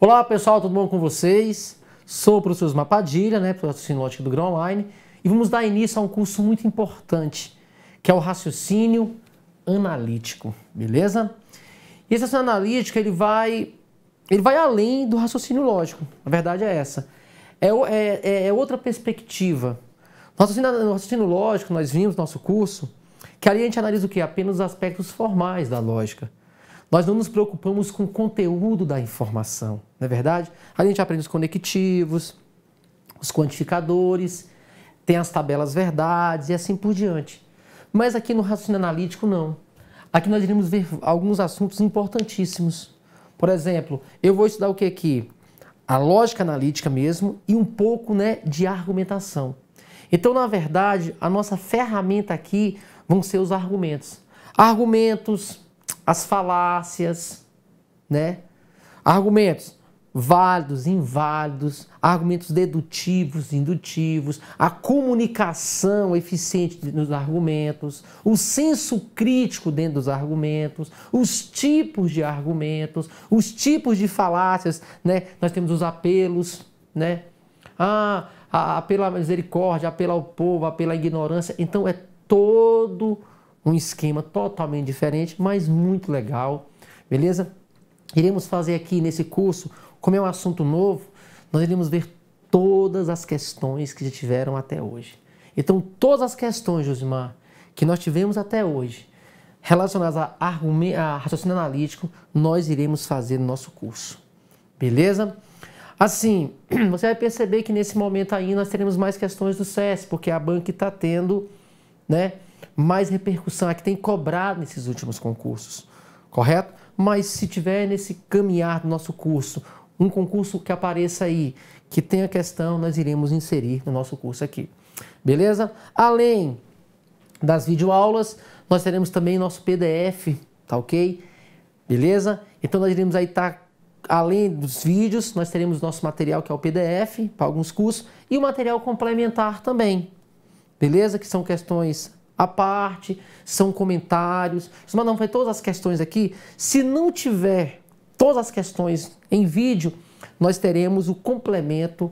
Olá pessoal, tudo bom com vocês? Sou o professor Osmar Padilha, professor de raciocínio lógico do Grão Online, e vamos dar início a um curso muito importante, que é o raciocínio analítico, beleza? E esse raciocínio analítico, ele vai além do raciocínio lógico, a verdade é essa. É outra perspectiva. No raciocínio lógico, nós vimos no nosso curso, que ali a gente analisa o quê? Apenas os aspectos formais da lógica. Nós não nos preocupamos com o conteúdo da informação, não é verdade? A gente aprende os conectivos, os quantificadores, tem as tabelas verdades e assim por diante. Mas aqui no raciocínio analítico, não. Aqui nós iremos ver alguns assuntos importantíssimos. Por exemplo, eu vou estudar o que aqui? A lógica analítica mesmo e um pouco, de argumentação. Então, na verdade, a nossa ferramenta aqui vão ser os argumentos. Argumentos, as falácias, argumentos válidos, inválidos, argumentos dedutivos, indutivos, a comunicação eficiente nos argumentos, o senso crítico dentro dos argumentos, os tipos de argumentos, os tipos de falácias, Nós temos os apelos, apelo à misericórdia, apelo ao povo, apelo à ignorância. Então é todo um esquema totalmente diferente, mas muito legal, beleza? Iremos fazer aqui nesse curso, como é um assunto novo, nós iremos ver todas as questões que já tiveram até hoje. Então, todas as questões, Josimar, que nós tivemos até hoje, relacionadas a raciocínio analítico, nós iremos fazer no nosso curso, beleza? Assim, você vai perceber que nesse momento aí nós teremos mais questões do SESC, porque a banca está tendo, mais repercussão, é que tem cobrado nesses últimos concursos, correto? Mas se tiver nesse caminhar do nosso curso, um concurso que apareça aí, que tenha questão, nós iremos inserir no nosso curso aqui, beleza? Além das videoaulas, nós teremos também nosso PDF, tá ok? Beleza? Então nós iremos aí estar, além dos vídeos, nós teremos nosso material que é o PDF, para alguns cursos, e o material complementar também, beleza? Que são questões à parte, são comentários. Mas não foi todas as questões aqui. Se não tiver todas as questões em vídeo, nós teremos o complemento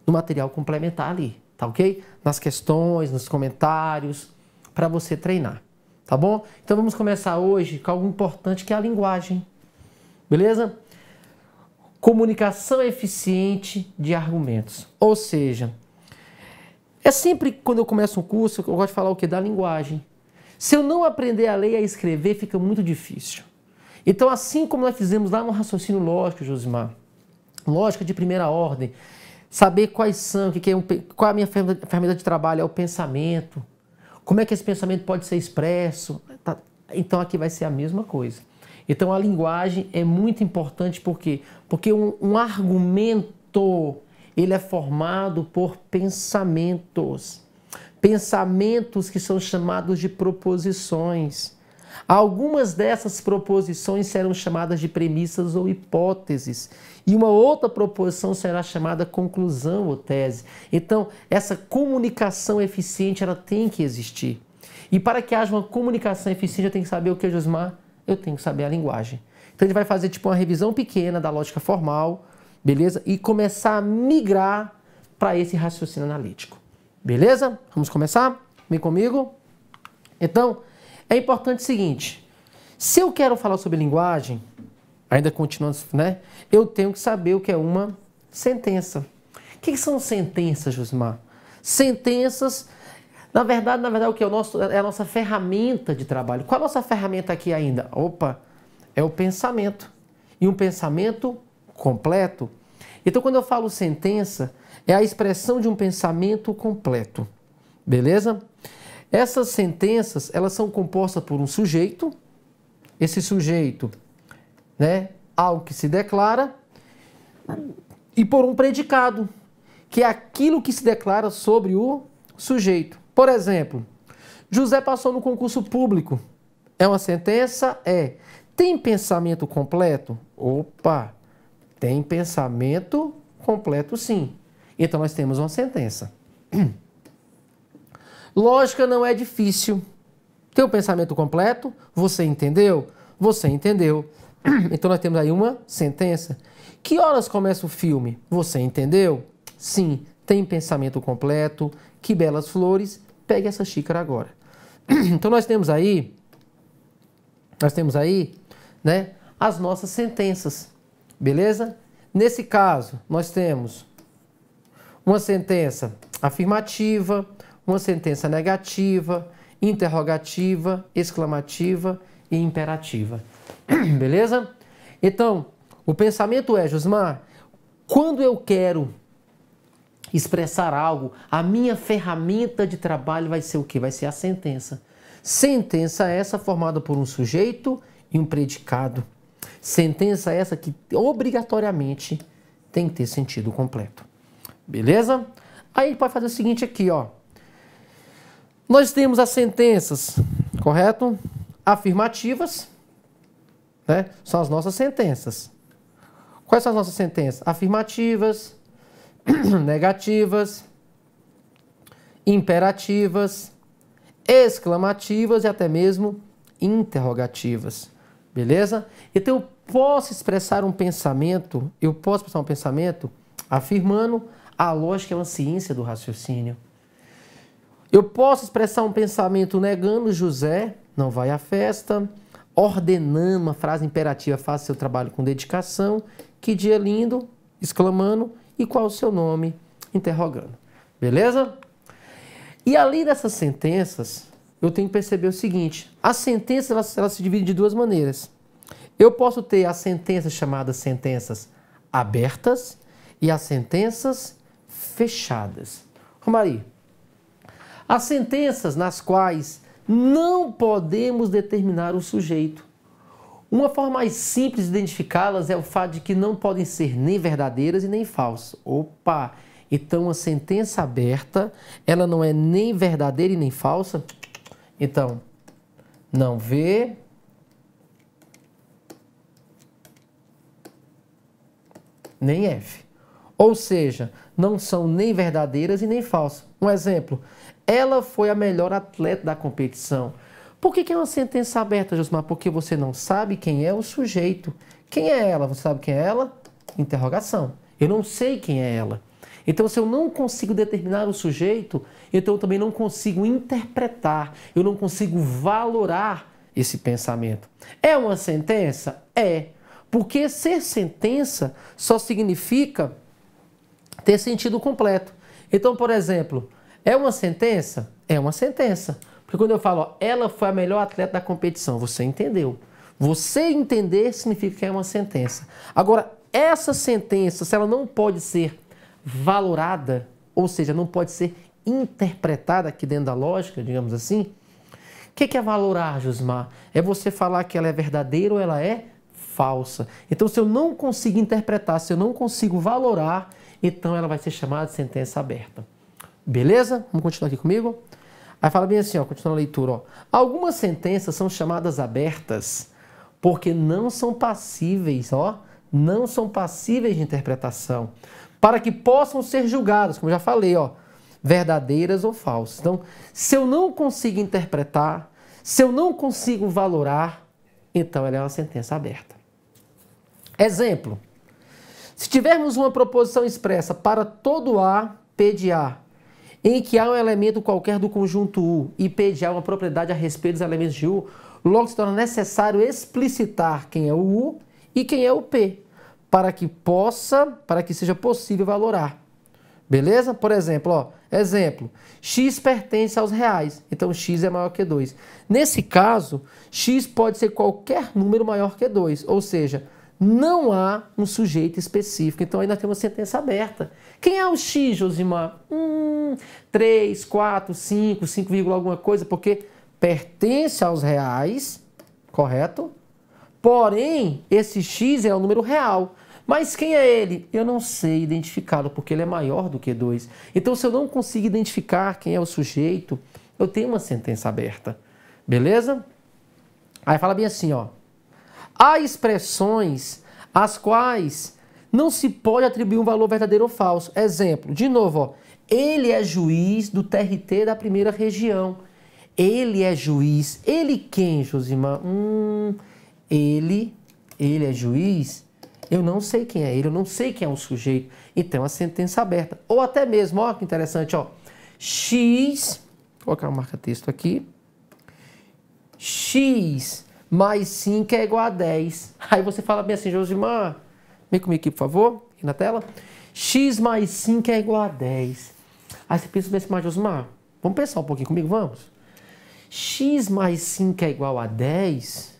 do material complementar ali, tá ok? Nas questões, nos comentários, para você treinar, tá bom? Então vamos começar hoje com algo importante que é a linguagem, beleza? Comunicação eficiente de argumentos, ou seja, é sempre quando eu começo um curso, eu gosto de falar o quê? Da linguagem. Se eu não aprender a ler e a escrever, fica muito difícil. Então, assim como nós fizemos lá no raciocínio lógico, Josimar, lógica de primeira ordem, saber quais são, qual é a minha ferramenta de trabalho, é o pensamento, como é que esse pensamento pode ser expresso, então aqui vai ser a mesma coisa. Então, a linguagem é muito importante, por quê? Porque um argumento, ele é formado por pensamentos. Pensamentos que são chamados de proposições. Algumas dessas proposições serão chamadas de premissas ou hipóteses. E uma outra proposição será chamada conclusão ou tese. Então, essa comunicação eficiente, ela tem que existir. E para que haja uma comunicação eficiente, eu tenho que saber o que, Josmar? Eu tenho que saber a linguagem. Então, a gente vai fazer uma revisão pequena da lógica formal, beleza? E começar a migrar para esse raciocínio analítico. Beleza? Vamos começar? Vem comigo? Então, é importante o seguinte. Se eu quero falar sobre linguagem, ainda continuando, eu tenho que saber o que é uma sentença. O que são sentenças, Josimar? Sentenças, na verdade, o que é a nossa ferramenta de trabalho. Qual é a nossa ferramenta aqui ainda? É o pensamento. E um pensamento completo. Então, quando eu falo sentença, é a expressão de um pensamento completo, beleza? Essas sentenças, elas são compostas por um sujeito, esse sujeito, algo que se declara, e por um predicado, que é aquilo que se declara sobre o sujeito. Por exemplo, José passou no concurso público. É uma sentença? É. Tem pensamento completo? Opa! Tem pensamento completo, sim. Então, nós temos uma sentença. Lógica não é difícil. Tem o pensamento completo? Você entendeu? Você entendeu. Então nós temos aí uma sentença. Que horas começa o filme? Você entendeu? Sim, tem pensamento completo. Que belas flores. Pegue essa xícara agora. Então nós temos aí, né, as nossas sentenças. Beleza? Nesse caso, nós temos uma sentença afirmativa, uma sentença negativa, interrogativa, exclamativa e imperativa. Beleza? Então, o pensamento é, Josmar, quando eu quero expressar algo, a minha ferramenta de trabalho vai ser o quê? Vai ser a sentença. Sentença essa formada por um sujeito e um predicado. Sentença essa que obrigatoriamente tem que ter sentido completo. Beleza? Aí ele pode fazer o seguinte aqui, ó. Nós temos as sentenças, correto? Afirmativas, né? São as nossas sentenças. Quais são as nossas sentenças? Afirmativas, negativas, imperativas, exclamativas e até mesmo interrogativas. Beleza? Então eu posso expressar um pensamento, afirmando a lógica é uma ciência do raciocínio. Eu posso expressar um pensamento negando José não vai à festa, ordenando uma frase imperativa, faça seu trabalho com dedicação, que dia lindo, exclamando, e qual o seu nome, interrogando. Beleza? E além dessas sentenças, eu tenho que perceber o seguinte, as sentenças elas se dividem de duas maneiras. Eu posso ter as sentenças chamadas sentenças abertas e as sentenças fechadas. Romari, as sentenças nas quais não podemos determinar o sujeito. Uma forma mais simples de identificá-las é o fato de que não podem ser nem verdadeiras e nem falsas. Opa! Então, a sentença aberta, ela não é nem verdadeira e nem falsa. Então, não V, nem F. Ou seja, não são nem verdadeiras e nem falsas. Um exemplo, ela foi a melhor atleta da competição. Por que é uma sentença aberta, Josmar? Porque você não sabe quem é o sujeito. Quem é ela? Você sabe quem é ela? Interrogação. Eu não sei quem é ela. Então, se eu não consigo determinar o sujeito, então eu também não consigo interpretar, eu não consigo valorar esse pensamento. É uma sentença? É. Porque ser sentença só significa ter sentido completo. Então, por exemplo, é uma sentença? É uma sentença. Porque quando eu falo, ó, ela foi a melhor atleta da competição, você entendeu. Você entender significa que é uma sentença. Agora, essa sentença, se ela não pode ser valorada, ou seja, não pode ser interpretada aqui dentro da lógica, digamos assim, o que é valorar, Josmar? É você falar que ela é verdadeira ou ela é falsa. Então, se eu não consigo interpretar, se eu não consigo valorar, então ela vai ser chamada de sentença aberta. Beleza? Vamos continuar aqui comigo? Aí fala bem assim, ó, continua a leitura. Ó. Algumas sentenças são chamadas abertas porque não são passíveis, ó, não são passíveis de interpretação, para que possam ser julgadas, como eu já falei, ó, verdadeiras ou falsas. Então, se eu não consigo interpretar, se eu não consigo valorar, então ela é uma sentença aberta. Exemplo. Se tivermos uma proposição expressa para todo A, P de A, em que há um elemento qualquer do conjunto U e P de A uma propriedade a respeito dos elementos de U, logo se torna necessário explicitar quem é o U e quem é o P, para que seja possível valorar. Beleza? Por exemplo, ó, exemplo, X pertence aos reais, então X é maior que 2. Nesse caso, X pode ser qualquer número maior que 2, ou seja, não há um sujeito específico, então ainda tem uma sentença aberta. Quem é o X, Josimar? 3, 4, 5, 5, alguma coisa, porque pertence aos reais, correto? Porém, esse X é um número real. Mas quem é ele? Eu não sei identificá-lo, porque ele é maior do que 2. Então, se eu não consigo identificar quem é o sujeito, eu tenho uma sentença aberta. Beleza? Aí fala bem assim, ó. Há expressões às quais não se pode atribuir um valor verdadeiro ou falso. Exemplo, de novo, ó. Ele é juiz do TRT da primeira região. Ele é juiz. Ele quem, Josimar? Ele ele é juiz, eu não sei quem é ele, eu não sei quem é o sujeito. Então, a sentença aberta. Ou até mesmo, ó, que interessante, ó. X, vou colocar uma marca-texto aqui. X mais 5 é igual a 10. Aí você fala bem assim, Josimar, vem comigo aqui, por favor, aqui na tela. X mais 5 é igual a 10. Aí você pensa bem assim, mas Josimar, vamos pensar um pouquinho comigo, vamos? X mais 5 é igual a 10.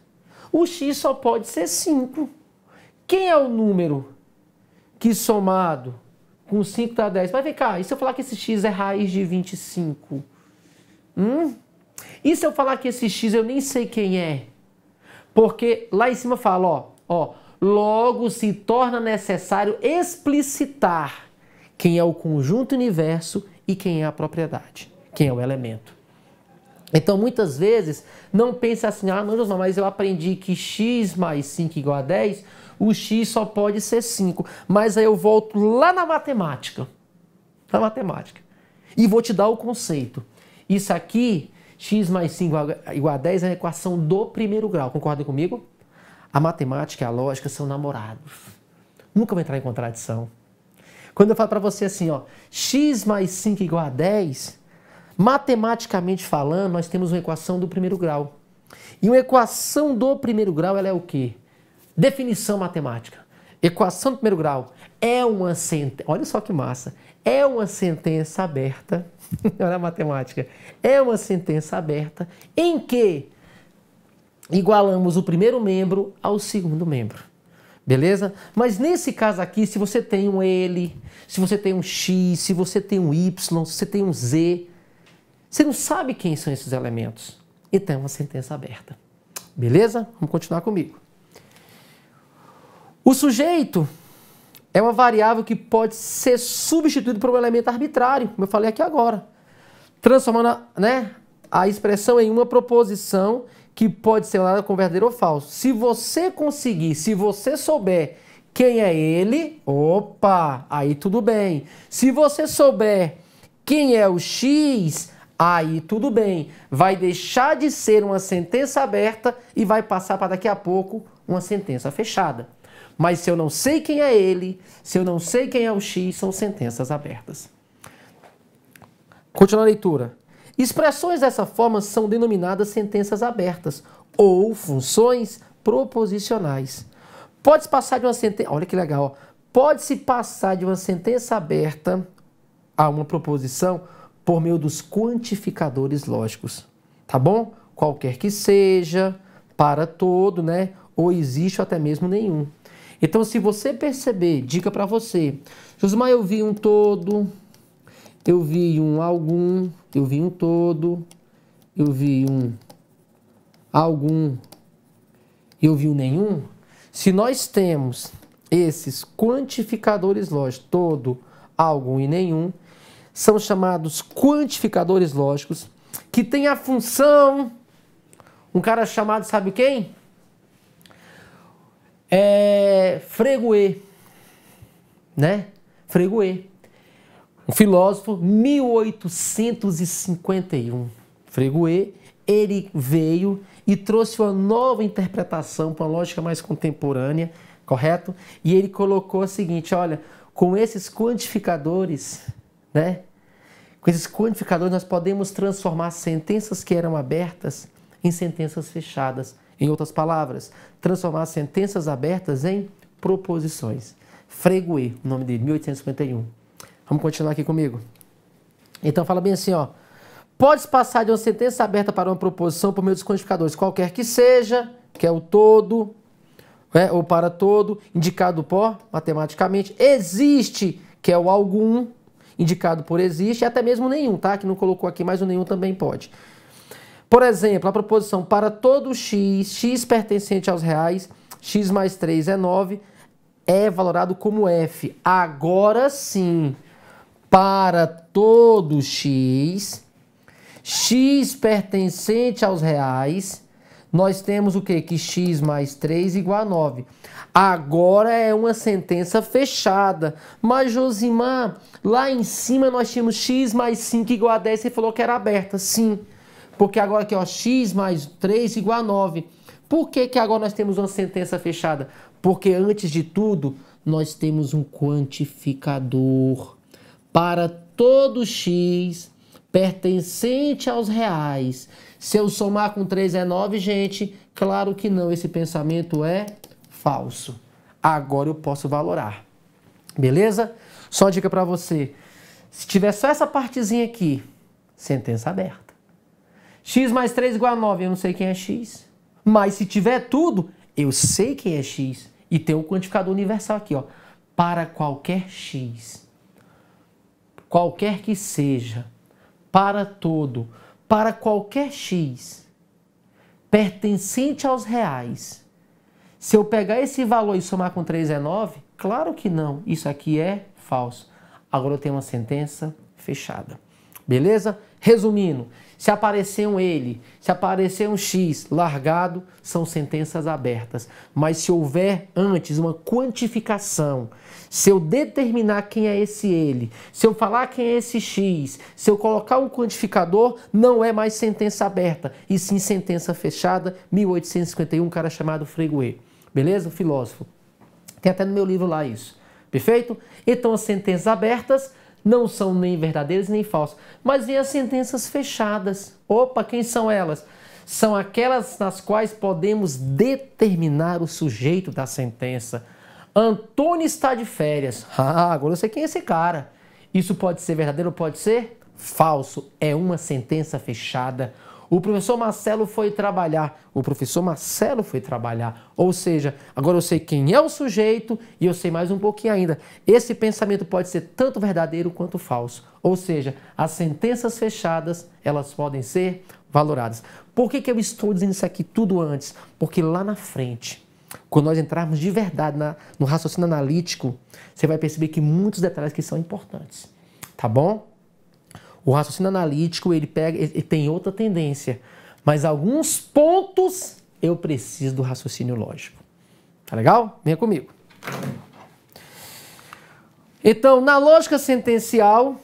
O X só pode ser 5. Quem é o número que somado com 5 dá 10? Mas vem cá, e se eu falar que esse X é raiz de 25? E se eu falar que esse X eu nem sei quem é? Porque lá em cima fala, ó, logo se torna necessário explicitar quem é o conjunto universo e quem é a propriedade, quem é o elemento. Então, muitas vezes, não pensa assim, não, mas eu aprendi que x mais 5 igual a 10, o x só pode ser 5. Mas aí eu volto lá na matemática, e vou te dar o conceito. Isso aqui, x mais 5 igual a 10, é a equação do primeiro grau. Concorda comigo? A matemática e a lógica são namorados. Nunca vai entrar em contradição. Quando eu falo para você assim, ó, x mais 5 igual a 10, matematicamente falando, nós temos uma equação do primeiro grau. E uma equação do primeiro grau, ela é o quê? Definição matemática. Equação do primeiro grau é uma sentença, olha só que massa, é uma sentença aberta, olha a matemática, é uma sentença aberta em que igualamos o primeiro membro ao segundo membro. Beleza? Mas nesse caso aqui, se você tem um L, se você tem um X, se você tem um Y, se você tem um Z, você não sabe quem são esses elementos. Então é uma sentença aberta. Beleza? Vamos continuar comigo. O sujeito é uma variável que pode ser substituído por um elemento arbitrário, como eu falei aqui agora. Transformando, a expressão em uma proposição que pode ser usada como verdadeiro ou falso. Se você souber quem é ele, opa, aí tudo bem. Se você souber quem é o X, aí tudo bem. Vai deixar de ser uma sentença aberta e vai passar para daqui a pouco uma sentença fechada. Mas se eu não sei quem é ele, se eu não sei quem é o X, são sentenças abertas. Continua a leitura. Expressões dessa forma são denominadas sentenças abertas ou funções proposicionais. Pode-se passar de uma sentença, olha que legal, pode-se passar de uma sentença aberta a uma proposição por meio dos quantificadores lógicos, tá bom? Qualquer que seja, para todo, ou existe ou até mesmo nenhum. Então, se você perceber, dica para você, Josimar, eu vi um todo, eu vi um algum, eu vi um todo, eu vi um algum, eu vi um nenhum. Se nós temos esses quantificadores lógicos, todo, algum e nenhum, são chamados quantificadores lógicos, que tem a função, um cara chamado, sabe quem? Frege, Frege. Um filósofo, 1851. Frege, ele veio e trouxe uma nova interpretação para uma lógica mais contemporânea, correto? E ele colocou o seguinte, olha, com esses quantificadores, com esses quantificadores nós podemos transformar sentenças que eram abertas em sentenças fechadas. Em outras palavras, transformar sentenças abertas em proposições. Frege, o nome dele, 1851. Vamos continuar aqui comigo? Então fala bem assim, ó. Pode-se passar de uma sentença aberta para uma proposição por meio dos quantificadores, qualquer que seja, que é o todo, ou para todo, indicado por, matematicamente. Existe, que é o algum, indicado por existe, e até mesmo nenhum, tá? Que não colocou aqui, mas o nenhum também pode. Por exemplo, a proposição para todo x, x pertencente aos reais, x mais 3 é 9, é valorado como f. Agora sim, para todo x, x pertencente aos reais, nós temos o quê? Que x mais 3 igual a 9. Agora é uma sentença fechada. Mas, Josimar, lá em cima nós tínhamos x mais 5 igual a 10, você falou que era aberta. Sim, Porque agora aqui, ó, x mais 3 igual a 9. Por que que agora nós temos uma sentença fechada? Porque antes de tudo, nós temos um quantificador. Para todo x pertencente aos reais. Se eu somar com 3 é 9, gente, claro que não, esse pensamento é falso. Agora eu posso valorar. Beleza? Só uma dica para você. Se tiver só essa partezinha aqui, sentença aberta. X mais 3 igual a 9, eu não sei quem é x. Mas se tiver tudo, eu sei quem é x. E tem o quantificador universal aqui, ó. Para qualquer x, qualquer que seja, para todo, para qualquer x, pertencente aos reais. Se eu pegar esse valor e somar com 3 é 9, claro que não, isso aqui é falso. Agora eu tenho uma sentença fechada. Beleza? Resumindo, se aparecer um ele, se aparecer um x largado, são sentenças abertas. Mas se houver antes uma quantificação, se eu determinar quem é esse ele, se eu falar quem é esse x, se eu colocar um quantificador, não é mais sentença aberta, e sim sentença fechada, 1851, um cara chamado Freguet. Beleza? Filósofo. Tem até no meu livro lá isso. Perfeito? Então as sentenças abertas não são nem verdadeiras nem falsas, mas vem as sentenças fechadas. Opa, quem são elas? São aquelas nas quais podemos determinar o sujeito da sentença. Antônio está de férias. Ah, agora eu sei quem é esse cara. Isso pode ser verdadeiro ou pode ser falso. É uma sentença fechada. O professor Marcelo foi trabalhar. O professor Marcelo foi trabalhar. Ou seja, agora eu sei quem é o sujeito e eu sei mais um pouquinho ainda. Esse pensamento pode ser tanto verdadeiro quanto falso. Ou seja, as sentenças fechadas, elas podem ser valoradas. Por que que eu estou dizendo isso aqui tudo antes? Porque lá na frente, quando nós entrarmos de verdade no raciocínio analítico, você vai perceber que muitos detalhes que são importantes. Tá bom? O raciocínio analítico, ele tem outra tendência, mas alguns pontos eu preciso do raciocínio lógico. Tá legal? Venha comigo. Então, na lógica sentencial,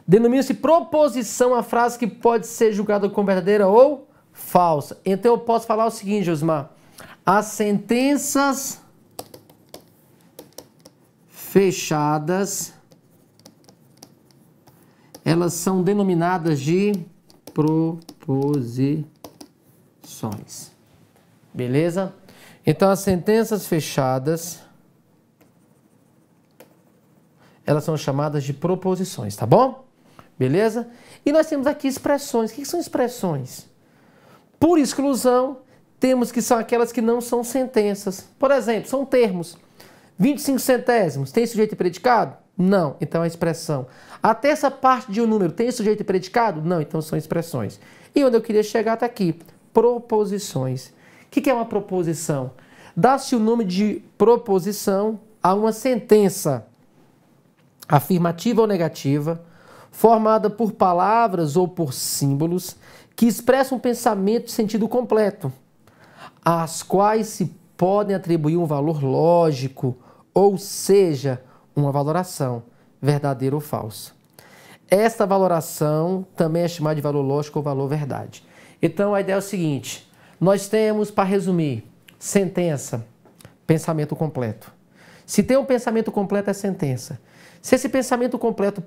denomina-se proposição a frase que pode ser julgada como verdadeira ou falsa. Então eu posso falar o seguinte, Josmar: as sentenças fechadas, elas são denominadas de proposições. Beleza? Então, as sentenças fechadas, elas são chamadas de proposições, tá bom? Beleza? E nós temos aqui expressões. O que são expressões? Por exclusão, temos que são aquelas que não são sentenças. Por exemplo, são termos. 25 centésimos, tem sujeito e predicado? Não, então é expressão. Até essa parte de um número tem sujeito e predicado? Não, então são expressões. E onde eu queria chegar está aqui, proposições. O que é uma proposição? Dá-se o nome de proposição a uma sentença afirmativa ou negativa, formada por palavras ou por símbolos que expressam um pensamento de sentido completo, às quais se podem atribuir um valor lógico, ou seja, uma valoração, verdadeira ou falsa. Esta valoração também é chamada de valor lógico ou valor verdade. Então a ideia é o seguinte: nós temos, para resumir, sentença, pensamento completo. Se tem um pensamento completo, é sentença. Se esse pensamento completo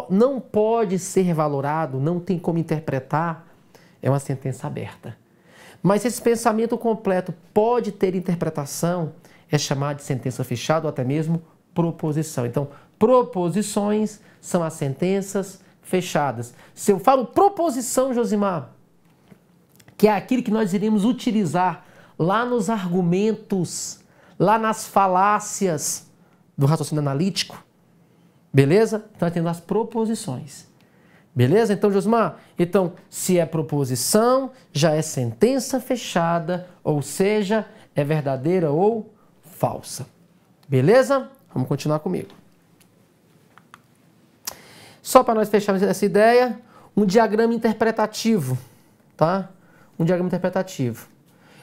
não pode ser valorado, não tem como interpretar, é uma sentença aberta. Mas se esse pensamento completo pode ter interpretação, é chamado de sentença fechada ou até mesmo proposição. Então, proposições são as sentenças fechadas. Se eu falo proposição, Josimar, que é aquilo que nós iremos utilizar lá nos argumentos, lá nas falácias do raciocínio analítico, beleza? Então, nós temos as proposições. Beleza? Então, Josimar, então, se é proposição, já é sentença fechada, ou seja, é verdadeira ou falsa. Beleza? Vamos continuar comigo. Só para nós fecharmos essa ideia, um diagrama interpretativo, tá? Um diagrama interpretativo.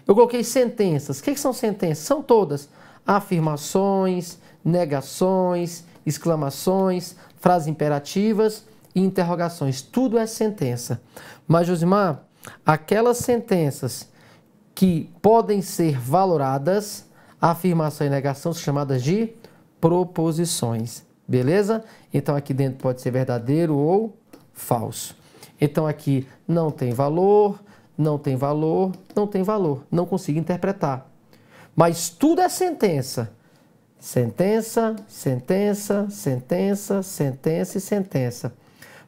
Eu coloquei sentenças. O que são sentenças? São todas afirmações, negações, exclamações, frases imperativas e interrogações. Tudo é sentença. Mas, Josimar, aquelas sentenças que podem ser valoradas, afirmação e negação, são chamadas de proposições. Beleza? Então, aqui dentro pode ser verdadeiro ou falso. Então, aqui não tem valor, não tem valor, não tem valor. Não consigo interpretar. Mas tudo é sentença. Sentença, sentença, sentença, sentença e sentença.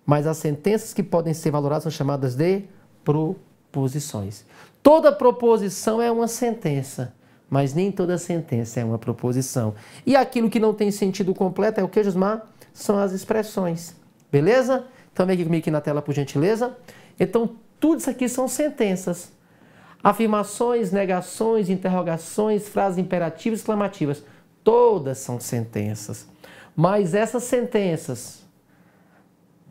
Mas as sentenças que podem ser valoradas são chamadas de proposições. Toda proposição é uma sentença, mas nem toda sentença é uma proposição. E aquilo que não tem sentido completo é o que, Josmar? São as expressões. Beleza? Então vem aqui comigo aqui na tela, por gentileza. Então, tudo isso aqui são sentenças. Afirmações, negações, interrogações, frases imperativas e exclamativas. Todas são sentenças. Mas essas sentenças,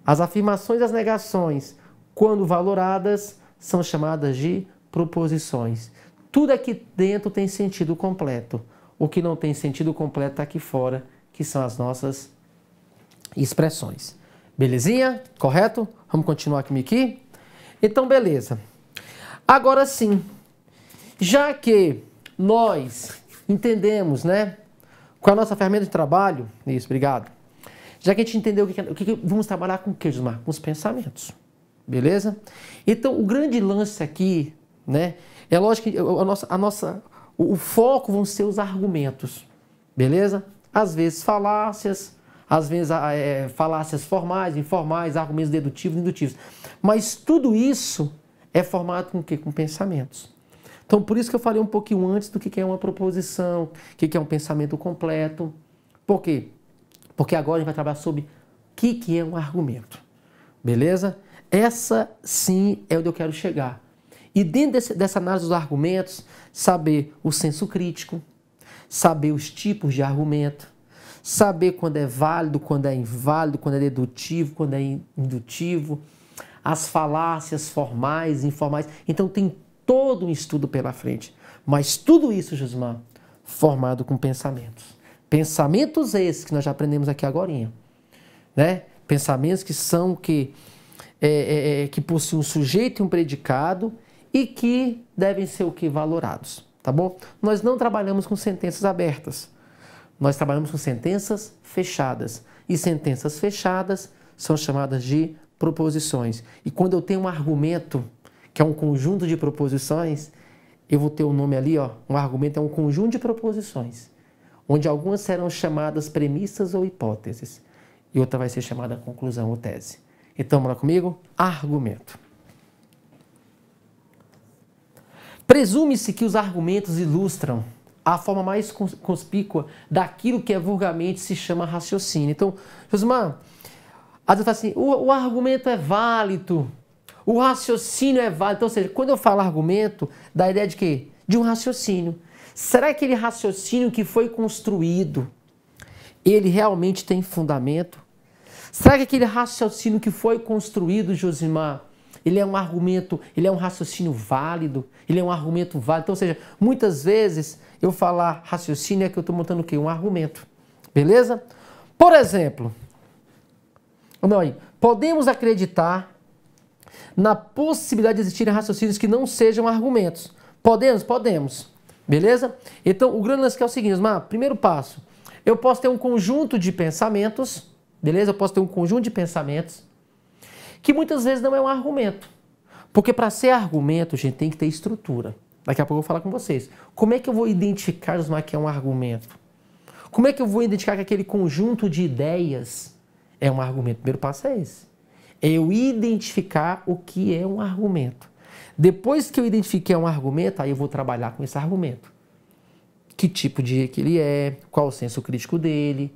as afirmações e as negações, quando valoradas, são chamadas de proposições. Tudo aqui dentro tem sentido completo. O que não tem sentido completo está aqui fora, que são as nossas expressões. Belezinha? Correto? Vamos continuar comigo aqui? Então, beleza. Agora sim, já que nós entendemos, né, qual é a nossa ferramenta de trabalho, isso, obrigado. Já que a gente entendeu o que vamos trabalhar com o que, Gilmar? Com os pensamentos, beleza? Então, o grande lance aqui, né, é lógico que o foco vão ser os argumentos, beleza? Às vezes falácias, às vezes falácias formais, informais, argumentos dedutivos e indutivos. Mas tudo isso é formado com o quê? Com pensamentos. Então, por isso que eu falei um pouquinho antes do que é uma proposição, o que é um pensamento completo. Por quê? Porque agora a gente vai trabalhar sobre o que é um argumento. Beleza? Essa sim é onde eu quero chegar. E dentro dessa análise dos argumentos, saber o senso crítico, saber os tipos de argumento, saber quando é válido, quando é inválido, quando é dedutivo, quando é indutivo, as falácias formais, informais. Então tem todo um estudo pela frente. Mas tudo isso, Josmar, formado com pensamentos. Pensamentos esses que nós já aprendemos aqui agorinha, né? Pensamentos que são que possuem um sujeito e um predicado e que devem ser o que? Valorados, tá bom? Nós não trabalhamos com sentenças abertas. Nós trabalhamos com sentenças fechadas. E sentenças fechadas são chamadas de proposições. E quando eu tenho um argumento, que é um conjunto de proposições, eu vou ter o nome ali, ó. Um argumento é um conjunto de proposições, onde algumas serão chamadas premissas ou hipóteses, e outra vai ser chamada conclusão ou tese. Então, vamos lá comigo? Argumento. Presume-se que os argumentos ilustram a forma mais conspícua daquilo que vulgarmente se chama raciocínio. Então, Josmar, às vezes fala assim, o argumento é válido, o raciocínio é válido. Então, ou seja, quando eu falo argumento, dá a ideia de quê? De um raciocínio. Será que aquele raciocínio que foi construído, ele realmente tem fundamento? Será que aquele raciocínio que foi construído, Josimar, ele é um argumento, ele é um raciocínio válido? Ele é um argumento válido? Então, ou seja, muitas vezes eu falar raciocínio é que eu estou montando o quê? Um argumento. Beleza? Por exemplo, podemos acreditar na possibilidade de existirem raciocínios que não sejam argumentos. Podemos? Podemos. Beleza? Então, o grande lance que é o seguinte, Osmar, primeiro passo, eu posso ter um conjunto de pensamentos, beleza? Eu posso ter um conjunto de pensamentos que muitas vezes não é um argumento. Porque para ser argumento, gente, tem que ter estrutura. Daqui a pouco eu vou falar com vocês. Como é que eu vou identificar, Osmar, que é um argumento? Como é que eu vou identificar que aquele conjunto de ideias é um argumento? O primeiro passo é esse. É eu identificar o que é um argumento. Depois que eu identifiquei um argumento, aí eu vou trabalhar com esse argumento. Que tipo de que ele é, qual o senso crítico dele,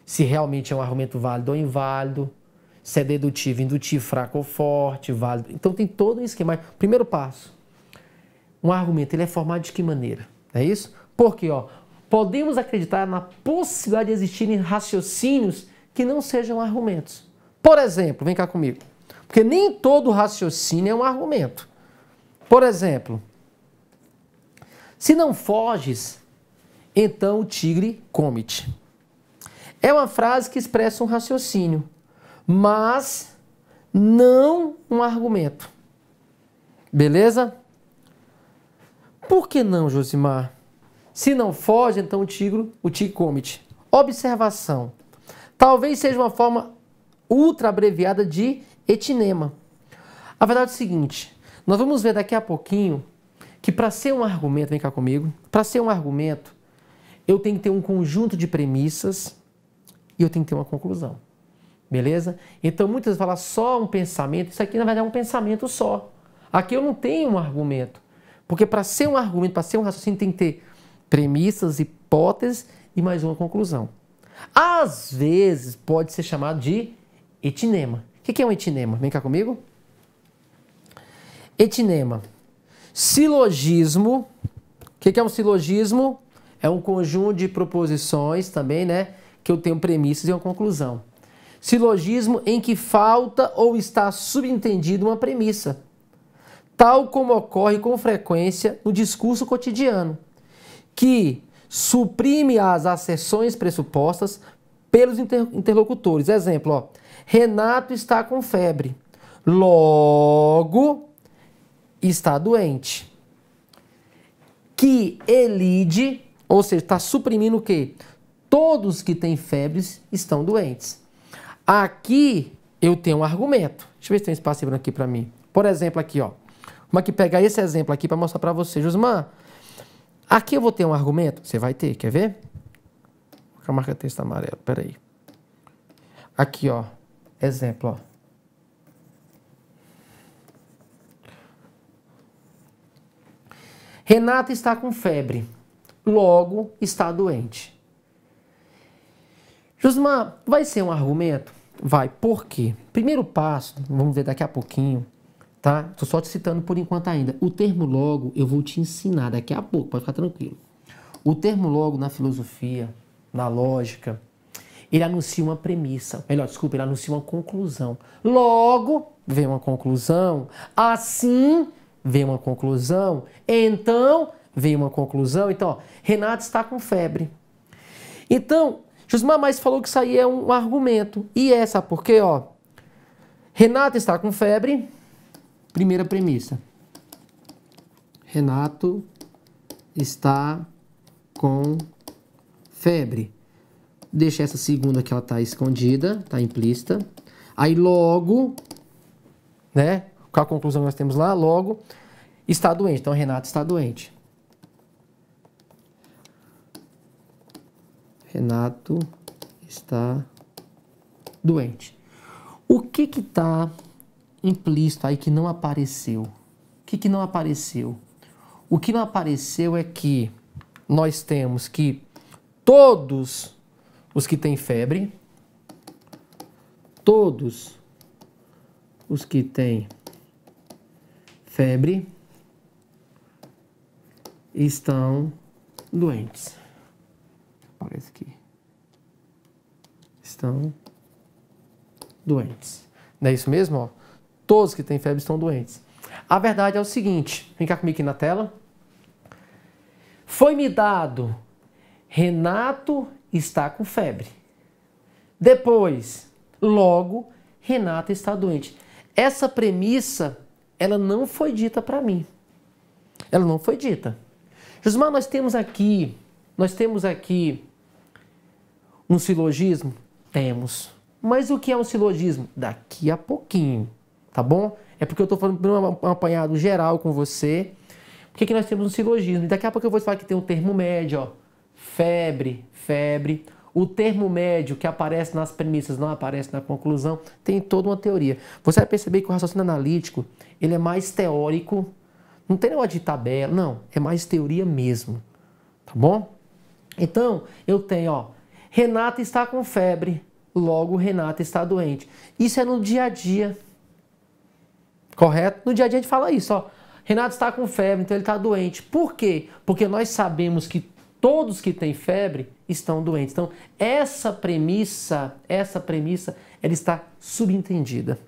se realmente é um argumento válido ou inválido, se é dedutivo, indutivo, fraco ou forte, válido. Então tem todo um esquema. Primeiro passo, um argumento, ele é formado de que maneira? É isso? Porque, podemos acreditar na possibilidade de existirem raciocínios que não sejam argumentos. Por exemplo, vem cá comigo. Porque nem todo raciocínio é um argumento. Por exemplo, se não foges, então o tigre come-te. É uma frase que expressa um raciocínio. mas não um argumento. Beleza? Por que não, Josimar? Se não foge, então o tigre come-te. Observação. Talvez seja uma forma ultra abreviada de etinema. A verdade é o seguinte, nós vamos ver daqui a pouquinho que para ser um argumento, vem cá comigo, para ser um argumento, eu tenho que ter um conjunto de premissas e eu tenho que ter uma conclusão. Beleza? Então muitas vezes falar só um pensamento, isso aqui na verdade é um pensamento só. Aqui eu não tenho um argumento. Porque para ser um argumento, para ser um raciocínio, tem que ter premissas, hipóteses e mais uma conclusão. Às vezes pode ser chamado de etinema. O que é um etinema? Vem cá comigo. Etinema. Silogismo. O que é um silogismo? É um conjunto de proposições também, né? Que eu tenho premissas e uma conclusão. Silogismo em que falta ou está subentendido uma premissa, tal como ocorre com frequência no discurso cotidiano, que suprime as asserções pressupostas pelos interlocutores. Exemplo, ó, Renato está com febre, logo está doente. Que elide, ou seja, está suprimindo o quê? Todos que têm febres estão doentes. Aqui eu tenho um argumento. Deixa eu ver se tem um espaço branco aqui para mim. Por exemplo, aqui, ó. Vamos aqui pegar esse exemplo aqui para mostrar para você. Josmar, aqui eu vou ter um argumento? Você vai ter, quer ver? A marca texto amarelo, peraí. Aqui, ó. Exemplo, ó. Renata está com febre, logo está doente. Josmar, vai ser um argumento? Vai. Por quê? Primeiro passo, vamos ver daqui a pouquinho, tá? Estou só te citando por enquanto ainda. O termo logo eu vou te ensinar daqui a pouco, pode ficar tranquilo. O termo logo na filosofia, na lógica, ele anuncia uma premissa. Melhor, desculpa, ele anuncia uma conclusão. Logo vem uma conclusão, assim vem uma conclusão, então vem uma conclusão. Então, ó, Renato está com febre. Então, Josmar mais falou que isso aí é um argumento. E é, sabe por quê? Ó, Renato está com febre. Primeira premissa. Renato está com febre. Deixa essa segunda que ela está escondida, está implícita. Aí logo, né? Com a conclusão que nós temos lá, logo está doente. Então, Renato está doente. Renato está doente. O que está implícito aí que não apareceu? O que não apareceu? O que não apareceu é que nós temos que todos os que têm febre, todos os que têm febre estão doentes. Aparece aqui. Estão doentes. Não é isso mesmo? Ó? Todos que têm febre estão doentes. A verdade é o seguinte, vem cá comigo aqui na tela. Foi-me dado, Renato está com febre. Depois, logo, Renato está doente. Essa premissa, ela não foi dita para mim. Ela não foi dita. Josmar, nós temos aqui um silogismo? Temos. Mas o que é um silogismo? Daqui a pouquinho, tá bom? É porque eu estou falando um apanhado geral com você. Por que nós temos um silogismo? E daqui a pouco eu vou falar que tem um termo médio, ó. Febre, febre. O termo médio que aparece nas premissas não aparece na conclusão. Tem toda uma teoria. Você vai perceber que o raciocínio analítico, ele é mais teórico. Não tem negócio de tabela, não. É mais teoria mesmo. Tá bom? Então, eu tenho, ó. Renata está com febre. Logo, Renata está doente. Isso é no dia a dia. Correto? No dia a dia a gente fala isso, ó. Renato está com febre, então ele está doente. Por quê? Porque nós sabemos que todos que têm febre estão doentes. Então, essa premissa, ela está subentendida.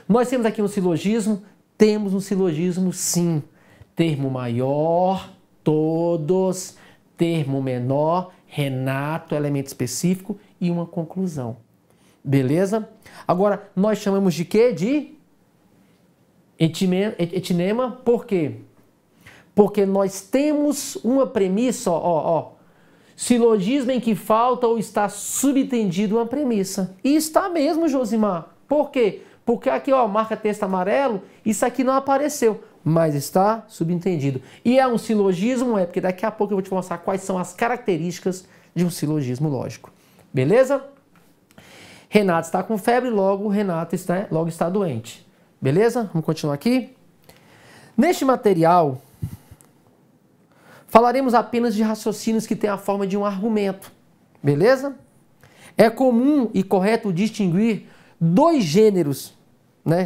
Nós temos aqui um silogismo? Temos um silogismo, sim. Termo maior, todos. Termo menor, Renato, elemento específico e uma conclusão. Beleza? Agora, nós chamamos de quê? De etinema. Por quê? Porque nós temos uma premissa, silogismo em que falta ou está subentendido uma premissa. E está mesmo, Josimar. Por quê? Porque aqui, marca texto amarelo, isso aqui não apareceu, mas está subentendido. E é um silogismo? É, porque daqui a pouco eu vou te mostrar quais são as características de um silogismo lógico. Beleza? Renato está com febre, logo Renato está doente. Beleza? Vamos continuar aqui. Neste material, falaremos apenas de raciocínios que têm a forma de um argumento. Beleza? É comum e correto distinguir dois gêneros,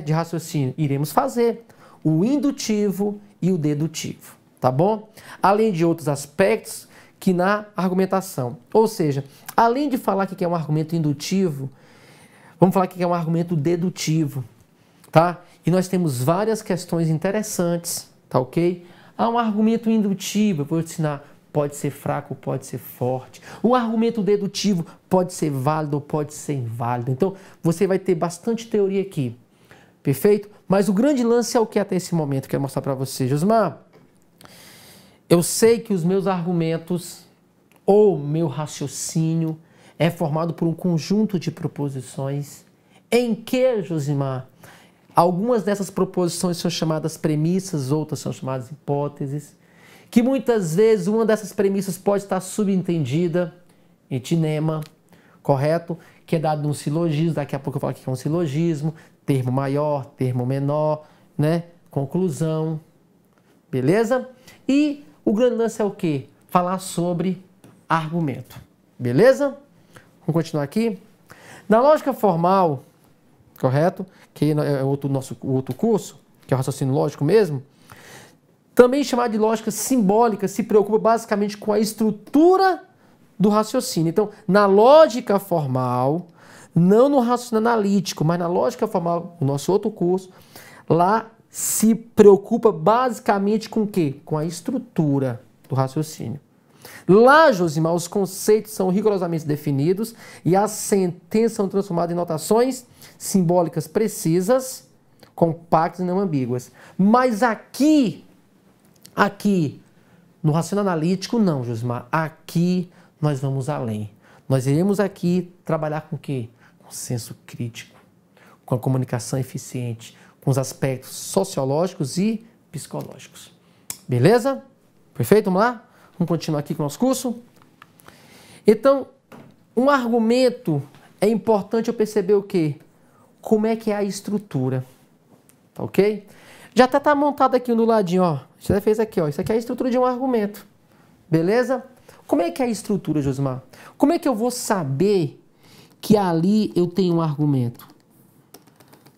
de raciocínio. Iremos fazer o indutivo e o dedutivo. Tá bom? Além de outros aspectos que na argumentação. Ou seja, além de falar que é um argumento indutivo, vamos falar que é um argumento dedutivo. Tá? E nós temos várias questões interessantes, tá ok? Há um argumento indutivo, eu vou te ensinar, pode ser fraco, pode ser forte. Um argumento dedutivo pode ser válido ou pode ser inválido. Então, você vai ter bastante teoria aqui, perfeito? Mas o grande lance é o que até esse momento eu quero mostrar para você. Josmar, eu sei que os meus argumentos ou meu raciocínio é formado por um conjunto de proposições em que, Josimar, algumas dessas proposições são chamadas premissas, outras são chamadas hipóteses, que muitas vezes uma dessas premissas pode estar subentendida, etinema, correto? Que é dado num silogismo, daqui a pouco eu falo que é um silogismo, termo maior, termo menor, conclusão, beleza? E o grande lance é o quê? Falar sobre argumento, beleza? Vamos continuar aqui. Na lógica formal, correto? Que é o outro curso, que é o raciocínio lógico mesmo. Também chamado de lógica simbólica, se preocupa basicamente com a estrutura do raciocínio. Então, na lógica formal, não no raciocínio analítico, mas na lógica formal, o nosso outro curso, lá se preocupa basicamente com o quê? Com a estrutura do raciocínio. Lá, Josimar, os conceitos são rigorosamente definidos e as sentenças são transformadas em notações simbólicas precisas, compactas e não ambíguas. Mas aqui, no raciocínio analítico, não, Josimar. Aqui nós vamos além. Nós iremos aqui trabalhar com o quê? Com o senso crítico, com a comunicação eficiente, com os aspectos sociológicos e psicológicos. Beleza? Perfeito? Vamos lá? Vamos continuar aqui com o nosso curso? Então, um argumento é importante eu perceber o quê? Como é que é a estrutura. Tá ok? Já até está montado aqui no ladinho, ó. Já fez aqui, ó. Isso aqui é a estrutura de um argumento. Beleza? Como é que é a estrutura, Josimar? Como é que eu vou saber que ali eu tenho um argumento?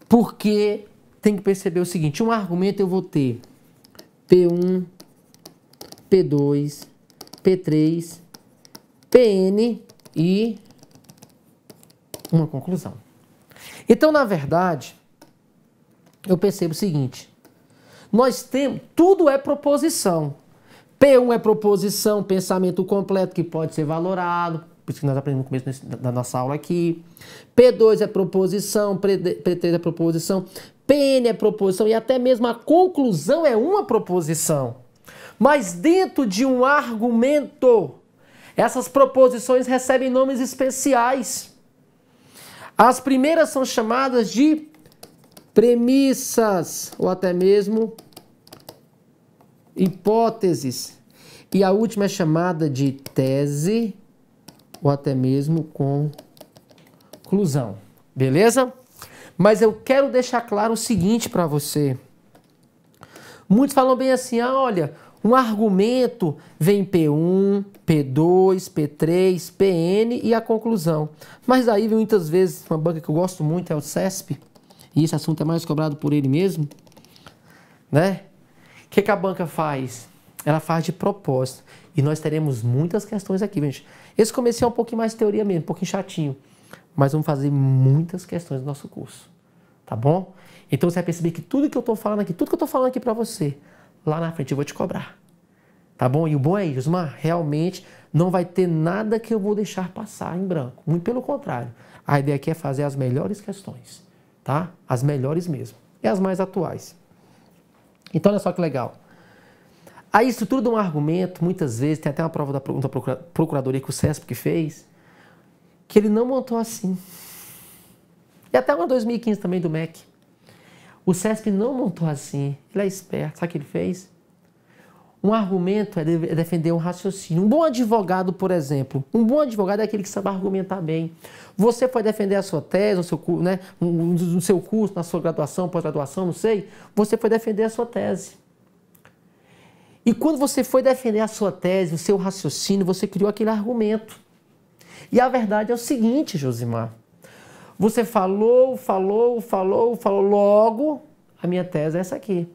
Porque tem que perceber o seguinte, um argumento eu vou ter P1, P2, P3, PN e uma conclusão. Então, na verdade, eu percebo o seguinte, nós temos, tudo é proposição. P1 é proposição, pensamento completo que pode ser valorado, por isso que nós aprendemos no começo da nossa aula aqui. P2 é proposição, P3 é proposição, PN é proposição e até mesmo a conclusão é uma proposição. Mas dentro de um argumento, essas proposições recebem nomes especiais. As primeiras são chamadas de premissas ou até mesmo hipóteses. E a última é chamada de tese ou até mesmo conclusão. Beleza? Mas eu quero deixar claro o seguinte para você. Muitos falam bem assim, olha, um argumento vem P1, P2, P3, PN e a conclusão. Mas aí vem muitas vezes uma banca que eu gosto muito, é o CESP, e esse assunto é mais cobrado por ele mesmo, né? O que a banca faz? Ela faz de propósito. E nós teremos muitas questões aqui, gente. Esse começo é um pouquinho mais de teoria mesmo, um pouquinho chatinho. Mas vamos fazer muitas questões no nosso curso. Tá bom? Então você vai perceber que tudo que eu estou falando aqui, tudo que eu estou falando aqui para você, lá na frente eu vou te cobrar. Tá Tá bom? E o bom é isso, Josmar, realmente não vai ter nada que eu vou deixar passar em branco. Muito pelo contrário. A ideia aqui é fazer as melhores questões, tá? As melhores mesmo. E as mais atuais. Então, olha só que legal. A estrutura de um argumento, muitas vezes, tem até uma prova da procuradoria que o CESP que fez, que ele não montou assim. E até uma 2015 também do MEC. O CESP não montou assim. Ele é esperto. Sabe o que ele fez? Um argumento é defender um raciocínio. Um bom advogado, por exemplo, um bom advogado é aquele que sabe argumentar bem. Você foi defender a sua tese, no seu, né, no seu curso, na sua graduação, pós-graduação, não sei. Você foi defender a sua tese. E quando você foi defender a sua tese, o seu raciocínio, você criou aquele argumento. E a verdade é o seguinte, Josimar. Você falou, logo, a minha tese é essa aqui.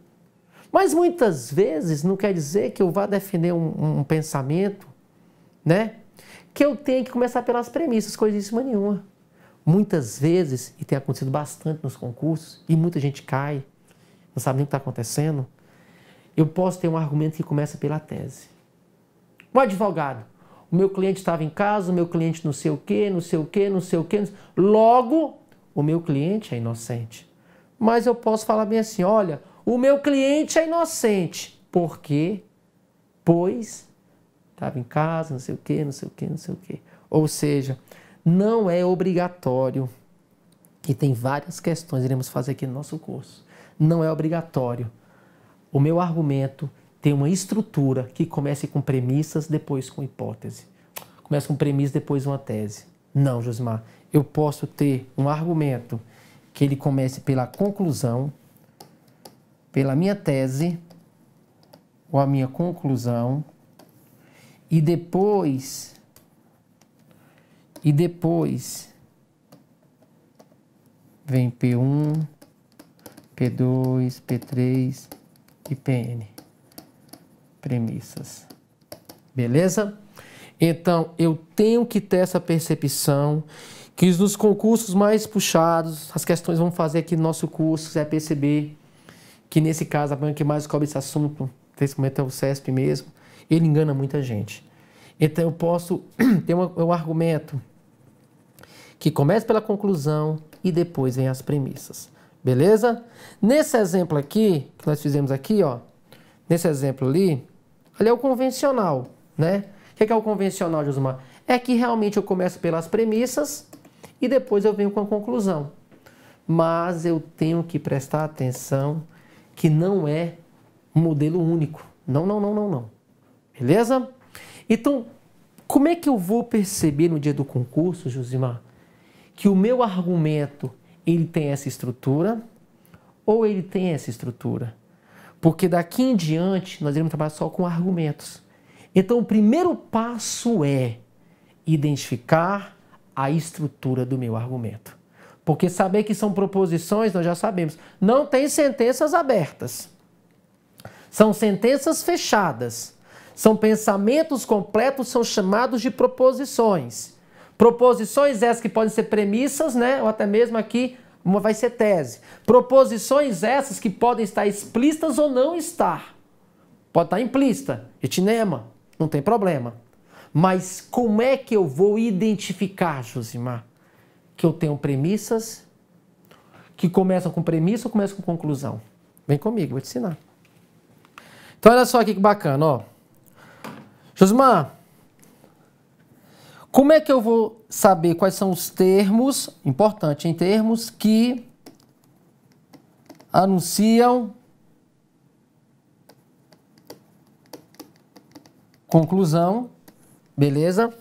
Mas muitas vezes não quer dizer que eu vá defender um pensamento, né? Que eu tenho que começar pelas premissas, coisíssima nenhuma. Muitas vezes, e tem acontecido bastante nos concursos, e muita gente cai, não sabe nem o que está acontecendo, eu posso ter um argumento que começa pela tese. Um advogado. O meu cliente estava em casa, o meu cliente não sei o quê. Logo, o meu cliente é inocente. Mas eu posso falar bem assim, olha, o meu cliente é inocente. Por quê? Pois estava em casa, não sei o quê. Ou seja, não é obrigatório. E tem várias questões que iremos fazer aqui no nosso curso. Não é obrigatório. O meu argumento tem uma estrutura que comece com premissas, depois com hipótese. Começa com premissa, depois uma tese. Não, Josimar. Eu posso ter um argumento que ele comece pela conclusão, pela minha tese, ou a minha conclusão, e depois vem P1, P2, P3 e PN. Premissas. Beleza? Então, eu tenho que ter essa percepção que nos concursos mais puxados, as questões vão fazer aqui no nosso curso, você vai perceber que nesse caso, a banca que mais cobre esse assunto, nesse momento é o CESP mesmo, ele engana muita gente. Então, eu posso ter um argumento que começa pela conclusão e depois vem as premissas. Beleza? Nesse exemplo aqui, que nós fizemos aqui, ó, nesse exemplo ali é o convencional, né? O que é o convencional, Josimar? É que realmente eu começo pelas premissas e depois eu venho com a conclusão. Mas eu tenho que prestar atenção que não é um modelo único. Não. Beleza? Então, como é que eu vou perceber no dia do concurso, Josimar, que o meu argumento ele tem essa estrutura ou ele tem essa estrutura? Porque daqui em diante nós iremos trabalhar só com argumentos. Então o primeiro passo é identificar a estrutura do meu argumento. Porque saber que são proposições, nós já sabemos, não tem sentenças abertas. São sentenças fechadas. São pensamentos completos, são chamados de proposições. Proposições essas que podem ser premissas, né? Ou até mesmo aqui uma vai ser tese. Proposições essas que podem estar explícitas ou não estar. Pode estar implícita, etinema, não tem problema. Mas como é que eu vou identificar, Josimar, que eu tenho premissas que começam com premissa ou começam com conclusão? Vem comigo, vou te ensinar. Então olha só aqui que bacana, ó. Josimar, como é que eu vou saber quais são os termos, importante, em termos que anunciam conclusão, beleza?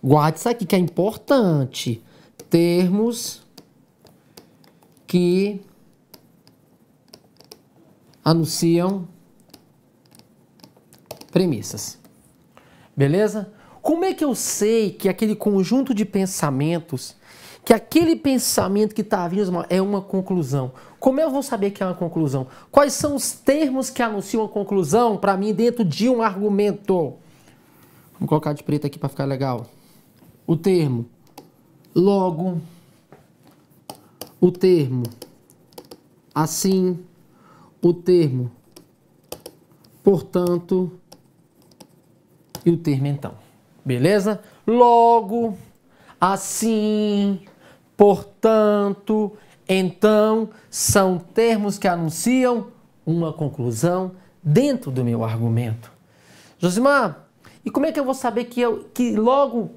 Guarde isso aqui que é importante. Termos que anunciam premissas. Beleza? Como é que eu sei que aquele conjunto de pensamentos, que aquele pensamento que está vindo é uma conclusão? Como eu vou saber que é uma conclusão? Quais são os termos que anunciam a conclusão para mim dentro de um argumento? Vamos colocar de preto aqui para ficar legal. O termo logo, o termo assim, o termo portanto e o termo então. Beleza? Logo, assim, portanto, então, são termos que anunciam uma conclusão dentro do meu argumento. Josimar, e como é que eu vou saber que logo,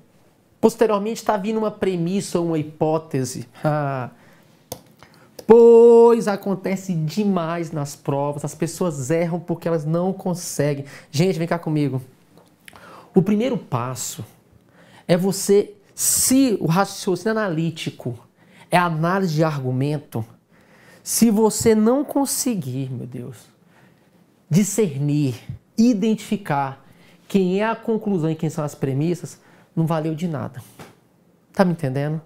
posteriormente, está vindo uma premissa ou uma hipótese? Pois acontece demais nas provas, as pessoas erram porque elas não conseguem. Gente, vem cá comigo. O primeiro passo é você, se o raciocínio analítico é análise de argumento, se você não conseguir, meu Deus, discernir, identificar quem é a conclusão e quem são as premissas, não valeu de nada. Tá me entendendo?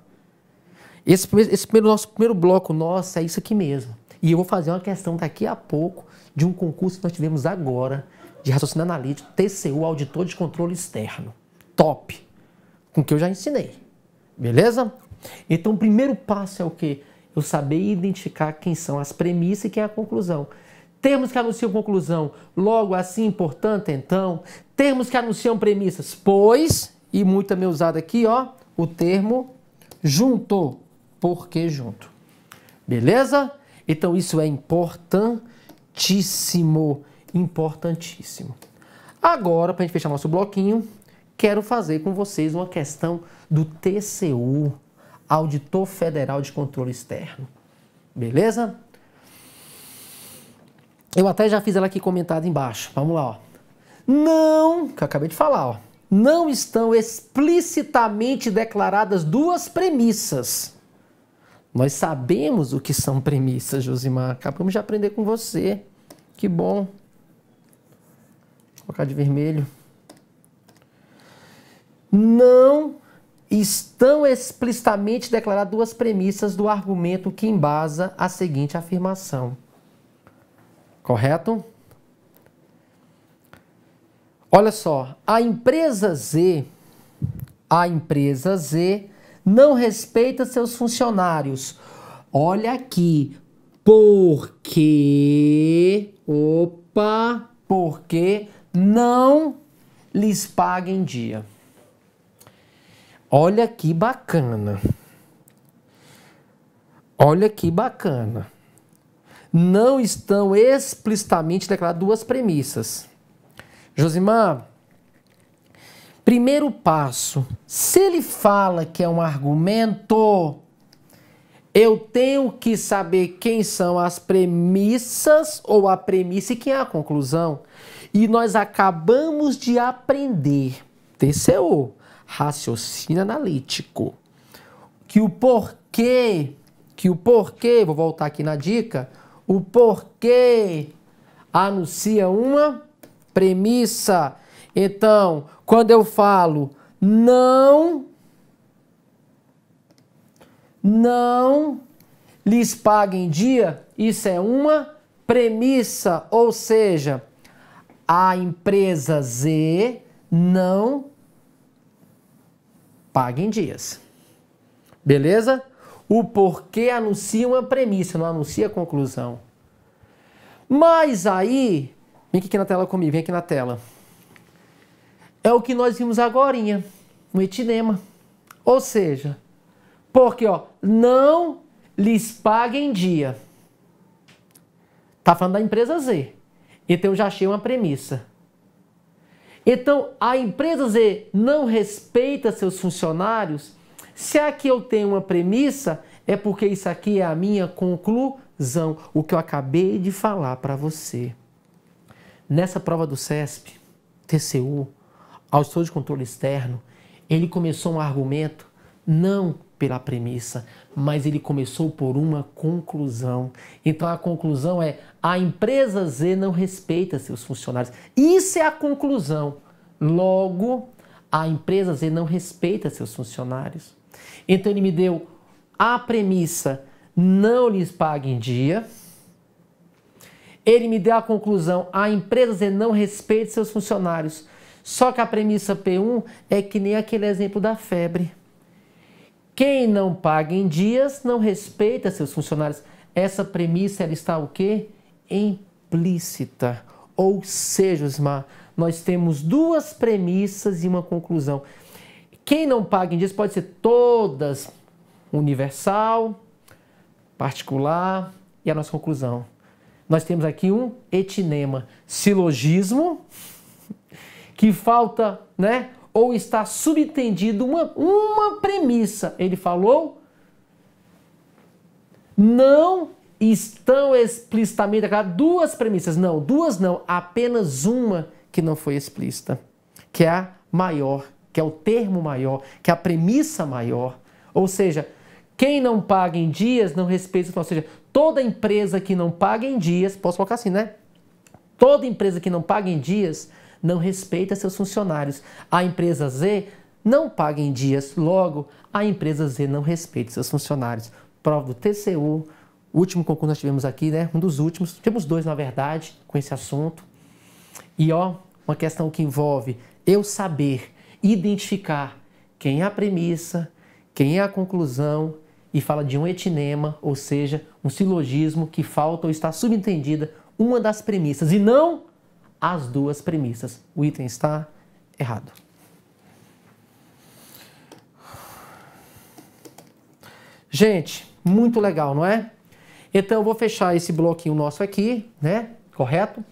Nosso primeiro bloco nosso é isso aqui mesmo. E eu vou fazer uma questão daqui a pouco de um concurso que nós tivemos agora, de raciocínio analítico, TCU, auditor de controle externo. Top! Com o que eu já ensinei. Beleza? Então o primeiro passo é o quê? Eu saber identificar quem são as premissas e quem é a conclusão. Termos que anunciam conclusão, logo, assim, portanto, então. Termos que anunciam premissas, pois, e muito também usado aqui, ó, o termo junto. Porque junto. Beleza? Então isso é importantíssimo. Importantíssimo. Agora, para a gente fechar nosso bloquinho, quero fazer com vocês uma questão do TCU, Auditor Federal de Controle Externo. Beleza? Eu até já fiz ela aqui comentada embaixo. Vamos lá, ó. Não, que eu acabei de falar, ó. Não estão explicitamente declaradas duas premissas. Nós sabemos o que são premissas, Josimar. Acabamos de aprender com você. Que bom. Vou colocar de vermelho. Não estão explicitamente declaradas duas premissas do argumento que embasa a seguinte afirmação. Correto? Olha só, a empresa Z não respeita seus funcionários. Olha aqui, porque não lhes paga em dia. Olha que bacana. Olha que bacana. Não estão explicitamente declaradas duas premissas. Josimar, primeiro passo, se ele fala que é um argumento, eu tenho que saber quem são as premissas ou a premissa e quem é a conclusão. E nós acabamos de aprender, TCU, raciocínio analítico, que o porquê, vou voltar aqui na dica, o porquê anuncia uma premissa. Então, quando eu falo não lhes paga em dia, isso é uma premissa, ou seja, a empresa Z não paga em dias. Beleza? O porquê anuncia uma premissa, não anuncia a conclusão. Mas aí, vem aqui na tela comigo, vem aqui na tela. É o que nós vimos agorinha, no etinema. Ou seja, porque ó, não lhes paga em dia. Tá falando da empresa Z. Então eu já achei uma premissa. Então a empresa Z não respeita seus funcionários. Se aqui eu tenho uma premissa, é porque isso aqui é a minha conclusão. O que eu acabei de falar para você. Nessa prova do CESP, TCU, auditor de controle externo, ele começou um argumento não pela premissa, mas ele começou por uma conclusão. Então a conclusão é: a empresa Z não respeita seus funcionários. Isso é a conclusão. Logo, a empresa Z não respeita seus funcionários. Então ele me deu a premissa: não lhes paga em dia. Ele me deu a conclusão: a empresa Z não respeita seus funcionários. Só que a premissa P1 é que nem aquele exemplo da febre. Quem não paga em dias não respeita seus funcionários. Essa premissa ela está o quê? Implícita. Ou seja, Osmar, nós temos duas premissas e uma conclusão. Quem não paga em dias pode ser todas, universal, particular e a nossa conclusão. Nós temos aqui um etinema, silogismo, que falta, né, ou está subentendido uma premissa. Ele falou, não estão explicitamente declaradas duas premissas. Não, duas não, apenas uma que não foi explícita, que é a maior, que é o termo maior, que é a premissa maior. Ou seja, quem não paga em dias não respeita, ou seja, toda empresa que não paga em dias, posso colocar assim, né? Toda empresa que não paga em dias não respeita seus funcionários. A empresa Z não paga em dias, logo a empresa Z não respeita seus funcionários. Prova do TCU, o último concurso nós tivemos aqui, né? Um dos últimos, tivemos dois na verdade com esse assunto. E ó, uma questão que envolve eu saber identificar quem é a premissa, quem é a conclusão, e fala de um etinema, ou seja, um silogismo que falta ou está subentendida uma das premissas e não as duas premissas. O item está errado. Gente, muito legal, não é? Então eu vou fechar esse bloquinho nosso aqui, né? Correto?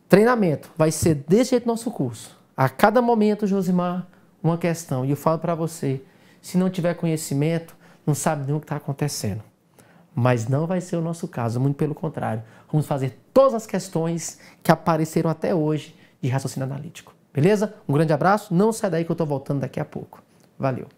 Treinamento. Vai ser desse jeito nosso curso. A cada momento, Josimar, uma questão. E eu falo para você, se não tiver conhecimento, não sabe nem o que está acontecendo. Mas não vai ser o nosso caso, muito pelo contrário. Vamos fazer todas as questões que apareceram até hoje de raciocínio analítico. Beleza? Um grande abraço. Não sai daí que eu estou voltando daqui a pouco. Valeu.